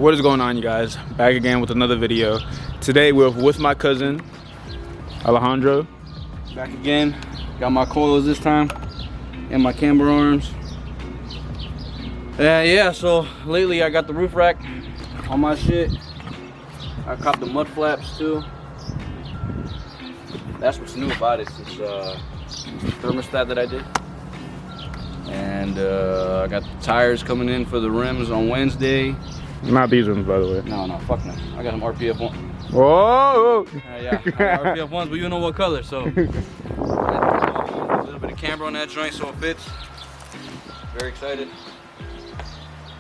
What is going on, you guys? Back again with another video. Today we're with my cousin Alejandro. Back again. Got my coils this time and my camber arms. Yeah, so lately I got the roof rack on my shit. I copped the mud flaps too. That's what's new about it. It's thermostat that I did. And I got the tires coming in for the rims on Wednesday. Not these ones, by the way. No, fuck no. I got them RPF one. Whoa! Yeah, I got RPF ones, but you know what color, so. A little bit of camber on that joint so it fits. Very excited.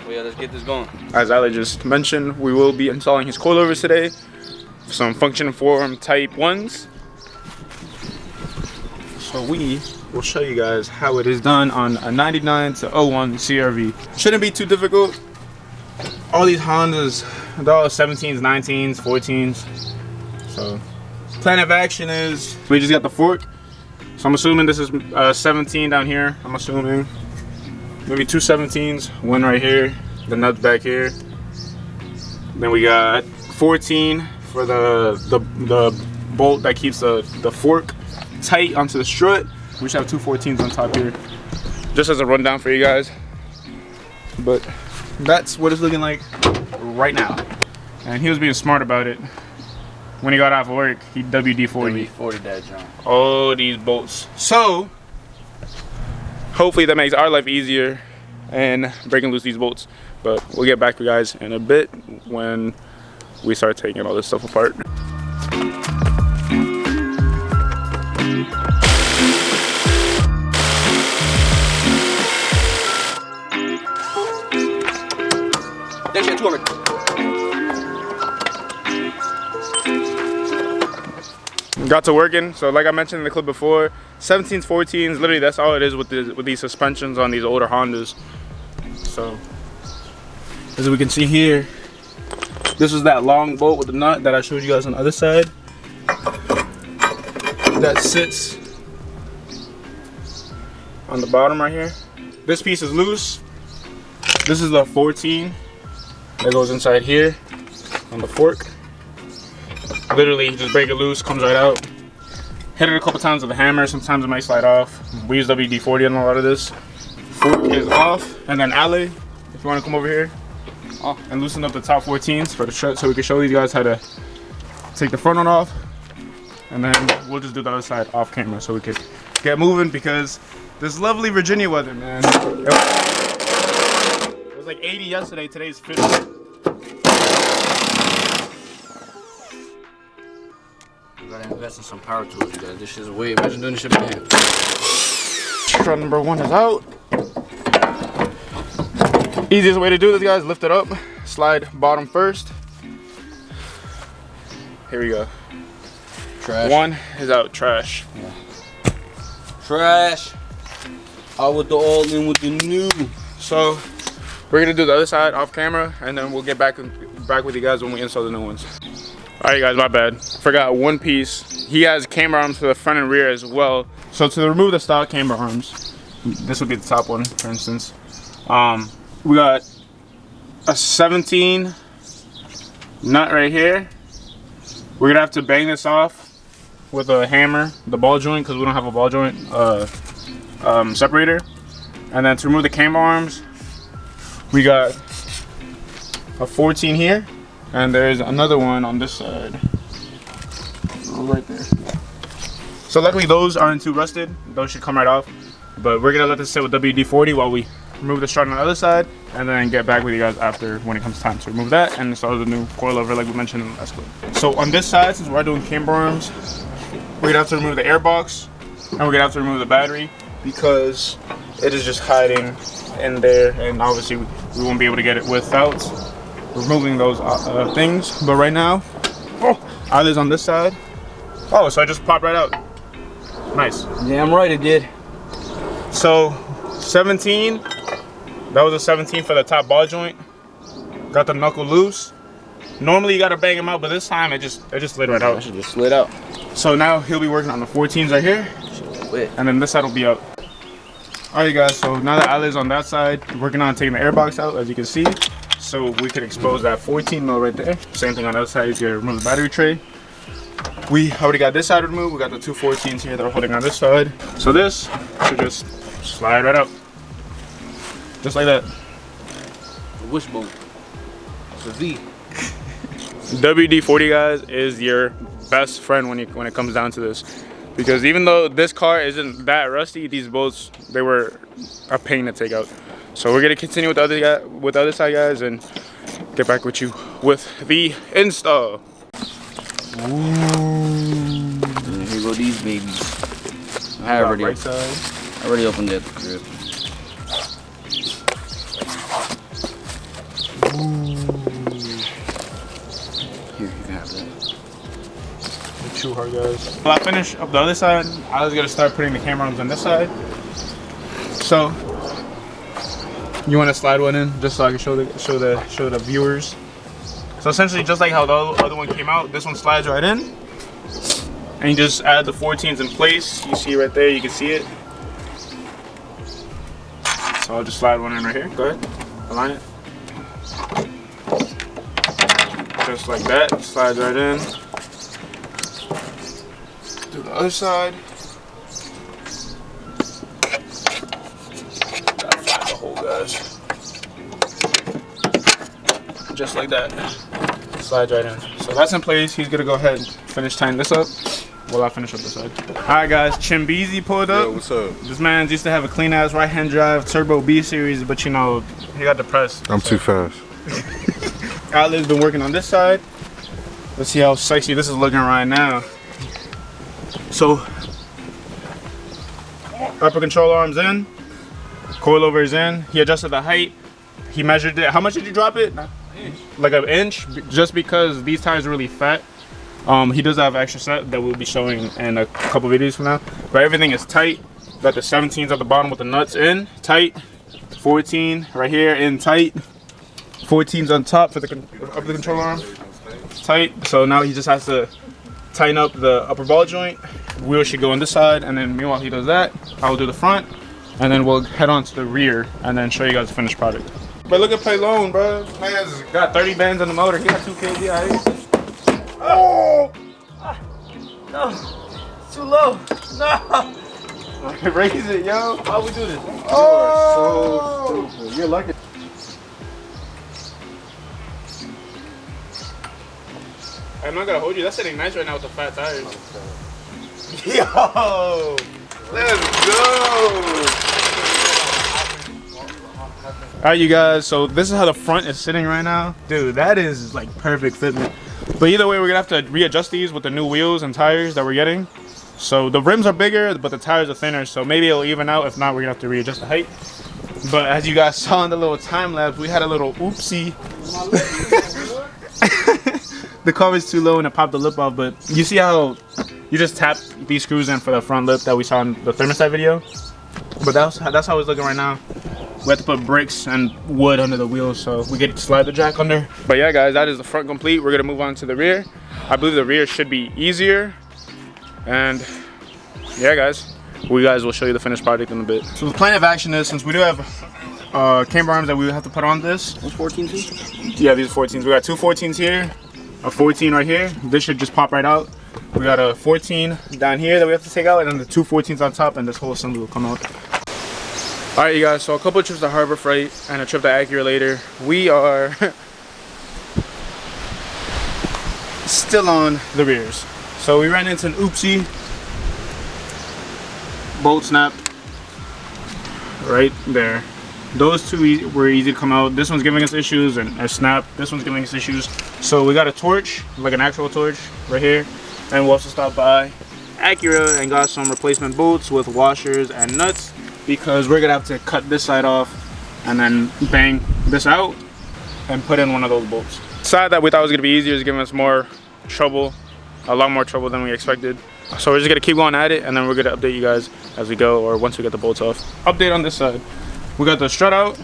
Well, yeah, let's get this going. As Ali just mentioned, we will be installing his coilovers today. Some function form type ones. So we will show you guys how it is done on a 99 to 01 CRV. Shouldn't be too difficult. All these Hondas, they're all 17s, 19s, 14s. So, plan of action is we just got the fork. So I'm assuming this is 17 down here. I'm assuming maybe two 17s, one right here, the nuts back here. Then we got 14 for the bolt that keeps the fork tight onto the strut. We should have two 14s on top here, just as a rundown for you guys. But that's what it's looking like right now. And he was being smart about it. When he got off work, he WD-40. WD-40 that jump. All these bolts. So, hopefully that makes our life easier and breaking loose these bolts. But we'll get back to you guys in a bit when we start taking all this stuff apart. Got to working. So like I mentioned in the clip before, 17s, 14s, literally that's all it is with these suspensions on these older Hondas. So as we can see here, this is that long bolt with the nut that I showed you guys on the other side. That sits on the bottom right here. This piece is loose. This is the 14 that goes inside here on the fork. Literally, you just break it loose, comes right out. Hit it a couple times with a hammer, sometimes it might slide off. We use WD-40 on a lot of this. Fork is off, and then Ali, if you want to come over here and loosen up the top 14s for the strut so we can show you guys how to take the front one off. And then we'll just do the other side off camera so we could get moving because this lovely Virginia weather, man. It was like 80 yesterday, today's 50. Gotta invest in some power tools, you guys. This shit's way. Imagine doing this shit by hand. Strut number 1 is out. Easiest way to do this, guys, lift it up, slide bottom first. Here we go. Trash. 1 is out. Trash. Yeah. Trash. Out with the old, in with the new. So we're gonna do the other side off camera, and then we'll get back with you guys when we install the new ones. Alright guys, my bad. Forgot one piece. He has camber arms for the front and rear as well. So to remove the stock camber arms, this would be the top one, for instance. We got a 17 nut right here. We're gonna have to bang this off with a hammer, the ball joint, because we don't have a ball joint separator. And then to remove the camber arms, we got a 14 here. And there's another one on this side, right there. So luckily those aren't too rusted. Those should come right off. But we're gonna let this sit with WD-40 while we remove the strut on the other side, and then get back with you guys after when it comes time to remove that and install the new coilover like we mentioned in the last clip. So on this side, since we're doing camber arms, we're gonna have to remove the air box And we're gonna have to remove the battery because it is just hiding in there, and obviously we won't be able to get it without removing those things. But right now, eyelids on this side. Oh, so I just popped right out. Nice. Damn right it did. So 17, that was a 17 for the top ball joint. Got the knuckle loose. Normally you gotta bang him out, but this time it just slid right out. I should just slid out. So now he'll be working on the 14s right here, and then this side will be out. All right, guys. So now the eyelid's on that side. We're working on taking the airbox out, as you can see, so we can expose that 14 mil right there. Same thing on the other side. You remove the battery tray. We already got this side removed. We got the two 14s here that are holding on this side. So this should just slide right out, just like that. Wishbone. It's a V. WD-40, guys, is your best friend when it comes down to this, because even though this car isn't that rusty, these bolts, they were a pain to take out. So we're gonna continue with the other side, guys, and get back with you with the install. Ooh. Here go these babies. I already opened it. Good. Here, you can have that. Too hard, guys. Well, I finish up the other side. I was gonna start putting the camera arms on this side. So you want to slide one in just so I can show the viewers. So essentially, just like how the other one came out, this one slides right in, and you just add the 14s in place. You see right there, you can see it. So I'll just slide one in right here. Go ahead, align it. Just like that, slides right in. Do the other side. Gotta find the hole, guys. Just like that. Slides right in. So that's in place. He's gonna go ahead and finish tying this up while I finish up this side. Alright, guys, Chimbizi pulled up. Yo, what's up? This man used to have a clean ass right hand drive Turbo B series, but you know, he got depressed. I'm too fast. Outlet's been working on this side. Let's see how sexy this is looking right now. So, upper control arms in, coilovers in. He adjusted the height. He measured it. How much did you drop it? Like an inch, just because these tires are really fat. He does have an extra set that we'll be showing in a couple videos from now. But everything is tight. Got the 17s at the bottom with the nuts in, tight. 14 right here in tight. 14s on top for the control arm, tight. So now he just has to tighten up the upper ball joint. Wheel should go on this side, and then meanwhile he does that, I'll do the front, and then we'll head on to the rear and then show you guys the finished product. But look at Paylone, bro. Man's got 30 bands on the motor. He got 2 kg out. Oh! No, it's too low. No. Raise it, yo. Why we do this? Oh! You are so stupid. You're lucky. I'm not gonna hold you. That's sitting nice right now with the fat tires. Yo! Let's go! Alright, you guys, so this is how the front is sitting right now. Dude, that is like perfect fitment. But either way, we're gonna have to readjust these with the new wheels and tires that we're getting. So the rims are bigger, but the tires are thinner, so maybe it'll even out. If not, we're gonna have to readjust the height. But as you guys saw in the little time lapse, we had a little oopsie. The cover's too low and it popped the lip off, but you see how you just tap these screws in for the front lip that we saw in the thermostat video? But that's how it's looking right now. We have to put bricks and wood under the wheels so we can slide the jack under. But yeah, guys, that is the front complete. We're gonna move on to the rear. I believe the rear should be easier. And yeah, guys, we guys will show you the finished product in a bit. So the plan of action is, since we do have camber arms that we have to put on this. Those 14s? Yeah, these are 14s. We got 2 14s here, a 14 right here. This should just pop right out. We got a 14 down here that we have to take out, and then the 2 14s on top, and this whole assembly will come out. All right, you guys, so a couple of trips to Harbor Freight and a trip to Acura later. We are still on the rears. So we ran into an oopsie. Bolt snap right there. Those two were easy to come out. This one's giving us issues, and a snap. This one's giving us issues. So we got a torch, like an actual torch right here. And we'll also stop by Acura and got some replacement bolts with washers and nuts, because we're gonna have to cut this side off and then bang this out and put in one of those bolts. The side that we thought was gonna be easier is giving us more trouble, a lot more trouble than we expected. So we're just gonna keep going at it, and then we're gonna update you guys as we go, or once we get the bolts off. Update on this side. We got the strut out,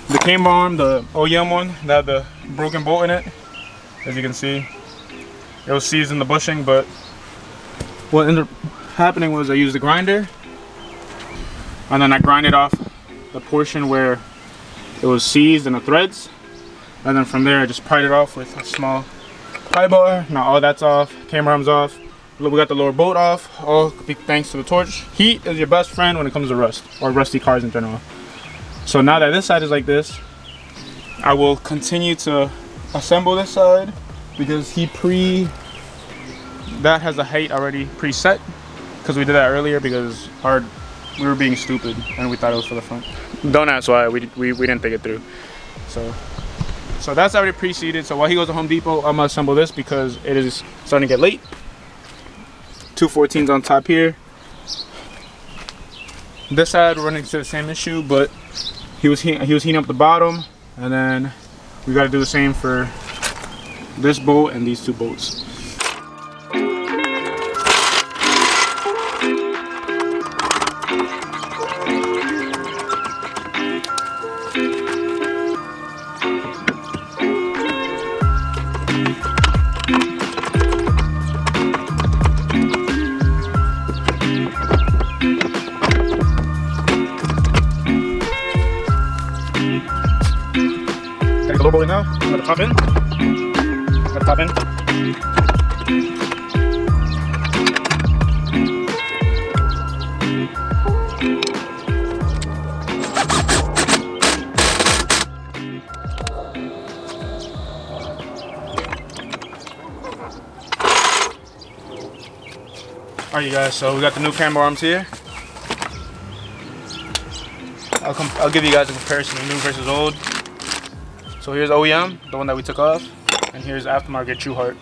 the camber arm, the OEM one that had the broken bolt in it. As you can see, it was seized in the bushing, but what ended up happening was I used the grinder, and then I grinded off the portion where it was seized in the threads, and then from there I just pried it off with a small pry bar. Now all that's off, camber arm's off. We got the lower bolt off, all thanks to the torch. Heat is your best friend when it comes to rust, or rusty cars in general. So now that this side is like this, I will continue to assemble this side, because that has a height already preset, because we did that earlier because we were being stupid and we thought it was for the front. Don't ask why, we didn't think it through. So that's already pre-seated. So while he goes to Home Depot, I'm gonna assemble this because it is starting to get late. 2 14s on top here. This side we're running into the same issue, but he was heating up the bottom, and then we got to do the same for this bolt and these 2 bolts. Low bolt now. Let it pop in. Let it pop in. Alright, you guys. So we got the new camber arms here. I'll give you guys a comparison of new versus old. So here's OEM, the one that we took off, and here's aftermarket True Hart.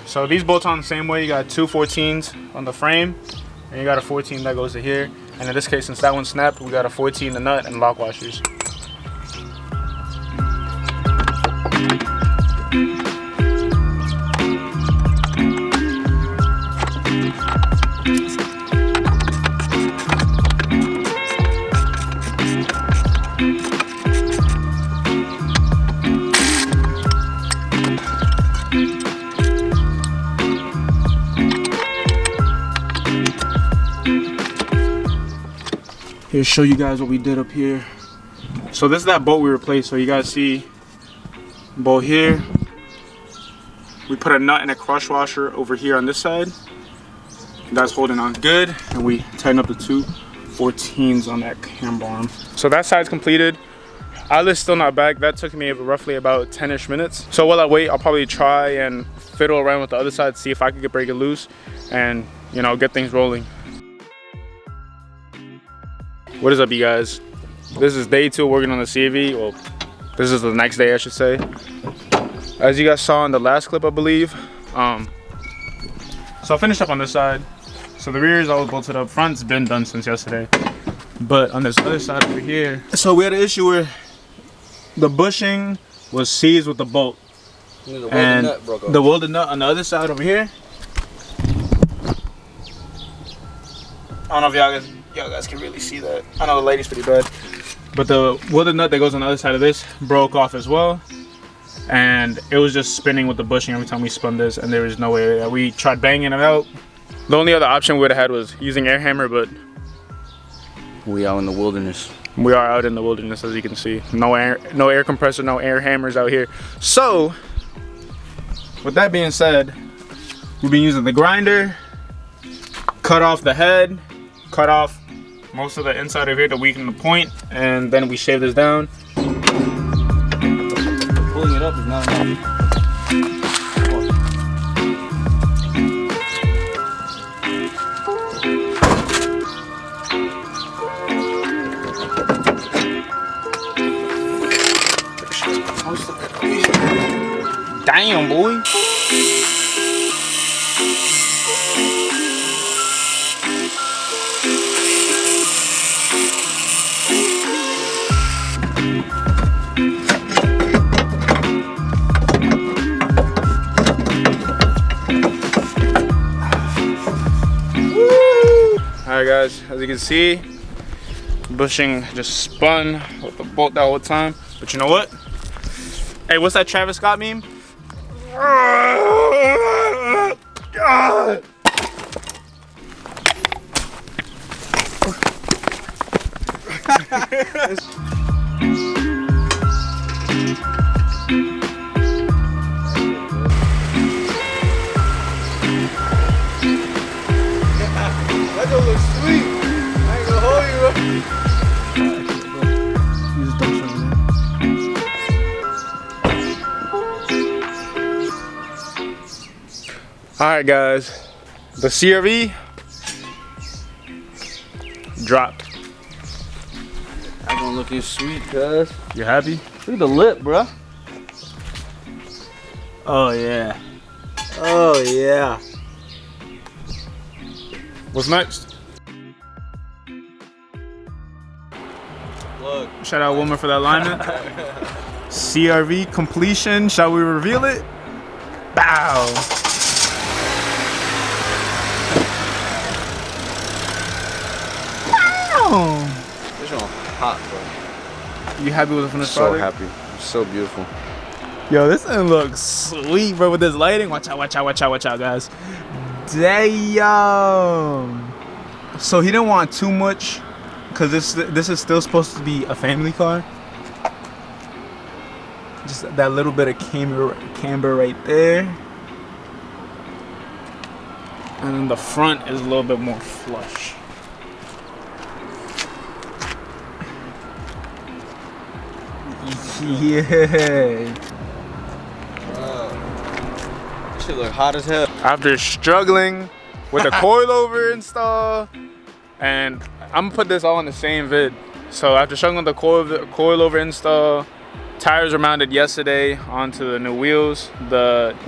So these bolts on the same way. You got 2 14s on the frame, and you got a 14 that goes to here. And in this case, since that one snapped, we got a 14 the nut and lock washers. Here, show you guys what we did up here. So this is that bolt we replaced. So you guys see bolt here. We put a nut and a crush washer over here on this side. That's holding on good, and we tighten up the 2 14s on that camber arm. So that side's completed. Eyelid's still not back. That took me roughly about 10-ish minutes. So while I wait, I'll probably try and fiddle around with the other side, see if I can break it loose and, you know, get things rolling. What is up, you guys? This is day 2 working on the CV. Well, this is the next day, I should say. As you guys saw in the last clip, I believe. So I finished up on this side. So the rear is all bolted up. Front's been done since yesterday. But on this other side over here, so we had an issue where the bushing was seized with the bolt. And the welded nut on the other side over here. I don't know if y'all guys can really see that. I know the lighting's pretty bad. But the welded nut that goes on the other side of this broke off as well. And it was just spinning with the bushing every time we spun this, and there was no way that we tried banging it out. The only other option we would have had was using air hammer, but we out in the wilderness. We are out in the wilderness, as you can see. No air compressor, no air hammers out here. So, with that being said, we've been using the grinder, cut off the head, cut off most of the inside of here to weaken the point, and then we shave this down. Pulling it up is not enough. Damn, boy. Alright guys, as you can see, bushing just spun with the bolt that whole time. But you know what? Hey, what's that Travis Scott meme? That don't look sweet. I ain't gonna hold you, bro. Alright guys, the CRV dropped. That one looking sweet, cuz. You happy? Look at the lip, bruh. Oh yeah. Oh, yeah. What's next? Look. Shout out Wilmer for that alignment. CRV completion. Shall we reveal it? Bow. Wow. This one hot, bro. You happy with the finished So product? happy. It's so beautiful. Yo, this thing looks sweet, bro, with this lighting. Watch out, watch out, watch out, watch out, guys. Damn. So he didn't want too much, because this is still supposed to be a family car. Just that little bit of camber right there. And then the front is a little bit more flush. Yeah. This shit look hot as hell. After struggling with the coilover install, and I'm gonna put this all in the same vid. So after struggling with the coilover install, tires were mounted yesterday onto the new wheels.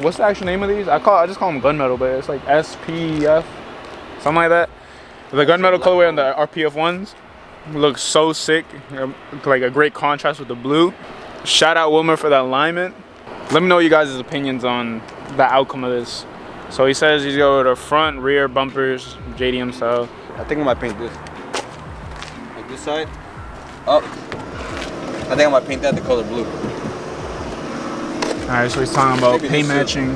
What's the actual name of these? I just call them gunmetal, but it's like SPF, something like that. The gunmetal colorway on the RPF ones looks so sick, like a great contrast with the blue. Shout out Wilmer for that alignment. Let me know you guys' opinions on the outcome of this. So he says he's going to the front, rear bumpers, JDM style. I think I might paint this. Like this side. Up. I think I might paint that the color blue. Alright, so he's talking about Maybe paint this matching.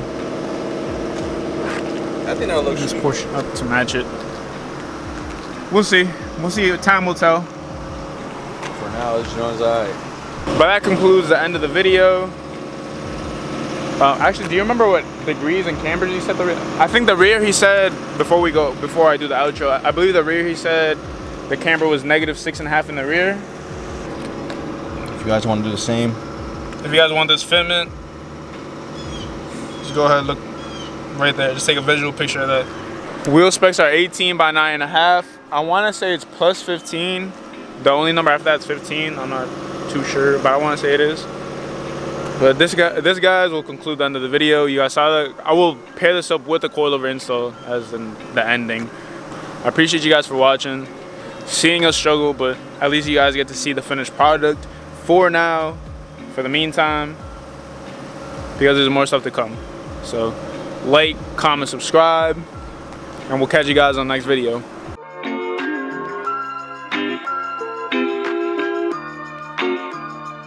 I think that'll look This sweet. portion up to match it. We'll see. We'll see. Time will tell. For now, this joint's alright. But that concludes the end of the video. Actually, do you remember what degrees and cambers he said the rear? I think the rear he said, before I do the outro, I believe the rear he said the camber was -6.5 in the rear. If you guys want to do the same. If you guys want this fitment, just go ahead and look right there. Just take a visual picture of that. Wheel specs are 18 by 9.5. I want to say it's plus 15. The only number after that is 15. I'm not too sure, but I want to say it is. But this guys will conclude the end of the video. You guys saw that. I will pair this up with the coilover install as in the ending. I appreciate you guys for watching, seeing us struggle, but at least you guys get to see the finished product for now, for the meantime, because there's more stuff to come. So like, comment, subscribe, and we'll catch you guys on the next video.